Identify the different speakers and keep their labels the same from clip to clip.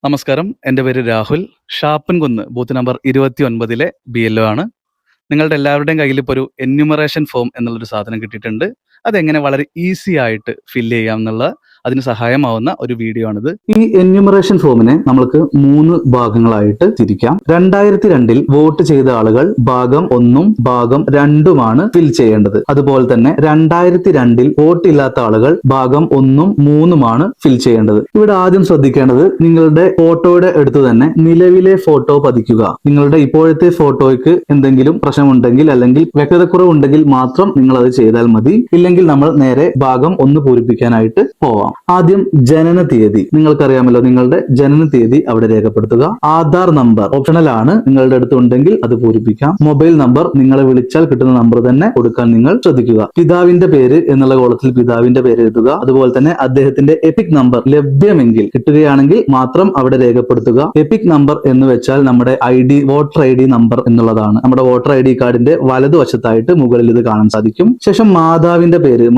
Speaker 1: നമസ്കാരം. എൻ്റെ പേര് രാഹുൽ. ഷാപ്പൻകുന്ന് ബൂത്ത് നമ്പർ 29 BLO ആണ്. നിങ്ങളുടെ എല്ലാവരുടെയും കയ്യിൽ ഇപ്പോൾ ഒരു എന്യൂമറേഷൻ ഫോം എന്നുള്ളൊരു സാധനം കിട്ടിയിട്ടുണ്ട്. അതെങ്ങനെ വളരെ ഈസി ആയിട്ട് ഫില്ല് ചെയ്യാം എന്നുള്ള അതിന് സഹായമാവുന്ന ഒരു വീഡിയോ ആണിത്. ഈ എന്യൂമറേഷൻ ഫോമിനെ നമ്മൾക്ക് 3 ഭാഗങ്ങളായിട്ട് തിരിക്കാം. 2002 വോട്ട് ചെയ്ത ആളുകൾ ഭാഗം 1ഉം ഭാഗം 2ഉമാണ് ഫിൽ ചെയ്യേണ്ടത്. അതുപോലെ തന്നെ 2002 വോട്ടില്ലാത്ത ആളുകൾ ഭാഗം 1ഉം 3ഉമാണ് ഫിൽ ചെയ്യേണ്ടത്. ഇവിടെ ആദ്യം ശ്രദ്ധിക്കേണ്ടത് നിങ്ങളുടെ ഫോട്ടോയുടെ അടുത്ത് തന്നെ നിലവിലെ ഫോട്ടോ പതിക്കുക. നിങ്ങളുടെ ഇപ്പോഴത്തെ ഫോട്ടോയ്ക്ക് എന്തെങ്കിലും പ്രശ്നമുണ്ടെങ്കിൽ അല്ലെങ്കിൽ വ്യക്തതക്കുറവുണ്ടെങ്കിൽ മാത്രം നിങ്ങൾ അത് ചെയ്താൽ മതി. ഇല്ലെങ്കിൽ നമ്മൾ നേരെ ഭാഗം 1 പൂരിപ്പിക്കാനായിട്ട് പോവാം. ആദ്യം ജനന തീയതി. നിങ്ങൾക്കറിയാമല്ലോ, നിങ്ങളുടെ ജനന തീയതി അവിടെ രേഖപ്പെടുത്തുക. ആധാർ നമ്പർ ഓപ്ഷണൽ ആണ്, നിങ്ങളുടെ അടുത്ത് ഉണ്ടെങ്കിൽ അത് പൂരിപ്പിക്കാം. മൊബൈൽ നമ്പർ നിങ്ങളെ വിളിച്ചാൽ കിട്ടുന്ന നമ്പർ തന്നെ കൊടുക്കാൻ നിങ്ങൾ ശ്രദ്ധിക്കുക. പിതാവിന്റെ പേര് എന്നുള്ള കോളത്തിൽ പിതാവിന്റെ പേര് എഴുതുക. അതുപോലെ തന്നെ അദ്ദേഹത്തിന്റെ എപിക് നമ്പർ ലഭ്യമെങ്കിൽ കിട്ടുകയാണെങ്കിൽ മാത്രം അവിടെ രേഖപ്പെടുത്തുക. എപിക് നമ്പർ എന്ന് വെച്ചാൽ നമ്മുടെ വോട്ടർ ID നമ്പർ എന്നുള്ളതാണ്. നമ്മുടെ വോട്ടർ ID കാർഡിന്റെ വലതുവശത്തായിട്ട് മുകളിൽ ഇത് കാണാൻ സാധിക്കും. ശേഷം മാതാവിന്റെ പേര്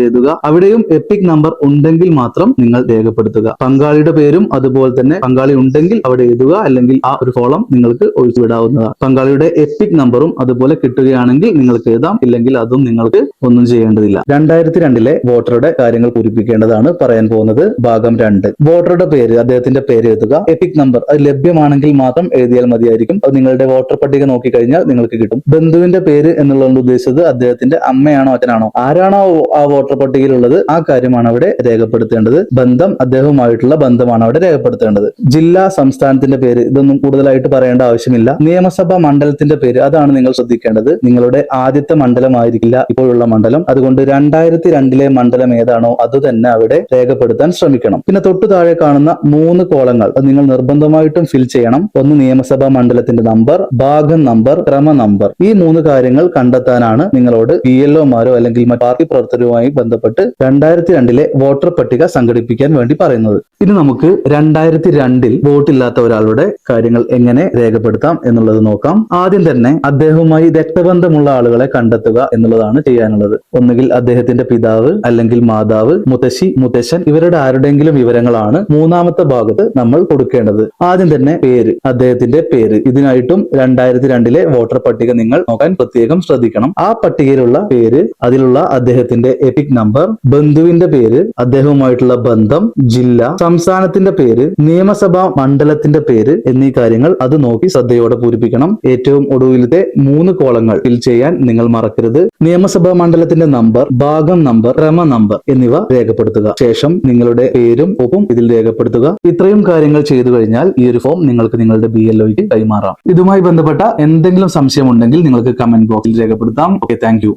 Speaker 1: എഴുതുക. അവിടെയും എപിക് നമ്പർ ഉണ്ടെങ്കിൽ മാത്രം നിങ്ങൾ രേഖപ്പെടുത്തുക. പങ്കാളിയുടെ പേരും അതുപോലെ തന്നെ പങ്കാളി ഉണ്ടെങ്കിൽ അവിടെ എഴുതുക, അല്ലെങ്കിൽ ആ ഒരു കോളം നിങ്ങൾക്ക് ഒഴിച്ചുവിടാവുന്നതാണ്. പങ്കാളിയുടെ എപിക് നമ്പറും അതുപോലെ കിട്ടുകയാണെങ്കിൽ നിങ്ങൾക്ക് എഴുതാം, ഇല്ലെങ്കിൽ അതും നിങ്ങൾക്ക് ഒന്നും ചെയ്യേണ്ടതില്ല. 2002 വോട്ടറുടെ കാര്യങ്ങൾ പൂരിപ്പിക്കേണ്ടതാണ് പറയാൻ പോകുന്നത്. ഭാഗം 2, വോട്ടറുടെ പേര്, അദ്ദേഹത്തിന്റെ പേര് എഴുതുക. എപിക് നമ്പർ അത് ലഭ്യമാണെങ്കിൽ മാത്രം എഴുതിയാൽ മതിയായിരിക്കും. അത് നിങ്ങളുടെ വോട്ടർ പട്ടിക നോക്കിക്കഴിഞ്ഞാൽ നിങ്ങൾക്ക് കിട്ടും. ബന്ധുവിന്റെ പേര് എന്നുള്ളത് ഉദ്ദേശിച്ചത് അദ്ദേഹത്തിന്റെ അമ്മയാണോ അച്ഛനാണോ ആരാണോ ആ വോട്ടർ പട്ടികയിലുള്ളത് ആ കാര്യമാണ് അവിടെ രേഖപ്പെടുത്തേണ്ടത്. ബന്ധം അദ്ദേഹവുമായിട്ടുള്ള ബന്ധമാണ് അവിടെ രേഖപ്പെടുത്തേണ്ടത്. ജില്ലാ സംസ്ഥാനത്തിന്റെ പേര് ഇതൊന്നും കൂടുതലായിട്ട് പറയേണ്ട ആവശ്യമില്ല. നിയമസഭാ മണ്ഡലത്തിന്റെ പേര് അതാണ് നിങ്ങൾ ശ്രദ്ധിക്കേണ്ടത്. നിങ്ങളുടെ ആദ്യത്തെ മണ്ഡലമായിരിക്കില്ല ഇപ്പോഴുള്ള മണ്ഡലം. അതുകൊണ്ട് 2002 മണ്ഡലം ഏതാണോ അത് തന്നെ അവിടെ രേഖപ്പെടുത്താൻ ശ്രമിക്കണം. പിന്നെ തൊട്ടു താഴെ കാണുന്ന 3 കോളങ്ങൾ അത് നിങ്ങൾ നിർബന്ധമായിട്ടും ഫിൽ ചെയ്യണം. ഒന്ന് നിയമസഭാ മണ്ഡലത്തിന്റെ നമ്പർ, ഭാഗം നമ്പർ, ക്രമ നമ്പർ. ഈ 3 കാര്യങ്ങൾ കണ്ടെത്താനാണ് നിങ്ങളോട് BLOമാരോ അല്ലെങ്കിൽ പാർട്ടി പ്രവർത്തകരുമായി ബന്ധപ്പെട്ട് 2002 വോട്ടർ പട്ടിക സംഘടിപ്പിക്കാൻ വേണ്ടി പറയുന്നത്. ഇനി നമുക്ക് 2002 വോട്ടില്ലാത്ത ഒരാളുടെ കാര്യങ്ങൾ എങ്ങനെ രേഖപ്പെടുത്താം എന്നുള്ളത് നോക്കാം. ആദ്യം തന്നെ അദ്ദേഹവുമായി രക്തബന്ധമുള്ള ആളുകളെ കണ്ടെത്തുക എന്നുള്ളതാണ് ചെയ്യാനുള്ളത്. ഒന്നുകിൽ അദ്ദേഹത്തിന്റെ പിതാവ്, അല്ലെങ്കിൽ മാതാവ്, മുത്തശ്ശി, മുത്തശ്ശൻ, ഇവരുടെ ആരുടെയെങ്കിലും വിവരങ്ങളാണ് 3ാമത്തെ ഭാഗത്ത് നമ്മൾ കൊടുക്കേണ്ടത്. ആദ്യം തന്നെ പേര്, അദ്ദേഹത്തിന്റെ പേര്. ഇതിനായിട്ടും 2002 വോട്ടർ പട്ടിക നിങ്ങൾ നോക്കാൻ പ്രത്യേകം ശ്രദ്ധിക്കണം. ആ പട്ടികയിലുള്ള പേര്, അതിലുള്ള അദ്ദേഹത്തിന്റെ എപിക് നമ്പർ, ബന്ധുവിന്റെ പേര്, അദ്ദേഹവുമായിട്ടുള്ള ബന്ധം, ജില്ല, സംസ്ഥാനത്തിന്റെ പേര്, നിയമസഭാ മണ്ഡലത്തിന്റെ പേര് എന്നീ കാര്യങ്ങൾ അത് നോക്കി ശ്രദ്ധയോടെ പൂരിപ്പിക്കണം. ഏറ്റവും ഒടുവിലത്തെ 3 കോളങ്ങൾ ഫിൽ ചെയ്യാൻ നിങ്ങൾ മറക്കരുത്. നിയമസഭാ മണ്ഡലത്തിന്റെ നമ്പർ, ഭാഗം നമ്പർ, ക്രമ നമ്പർ എന്നിവ രേഖപ്പെടുത്തുക. ശേഷം നിങ്ങളുടെ പേരും ഒപ്പും ഇതിൽ രേഖപ്പെടുത്തുക. ഇത്രയും കാര്യങ്ങൾ ചെയ്തു കഴിഞ്ഞാൽ ഈ ഒരു ഫോം നിങ്ങൾക്ക് നിങ്ങളുടെ BLOയ്ക്ക് കൈമാറാം. ഇതുമായി ബന്ധപ്പെട്ട എന്തെങ്കിലും സംശയം ഉണ്ടെങ്കിൽ നിങ്ങൾക്ക് കമന്റ് ബോക്സിൽ രേഖപ്പെടുത്താം. Okay, thank you.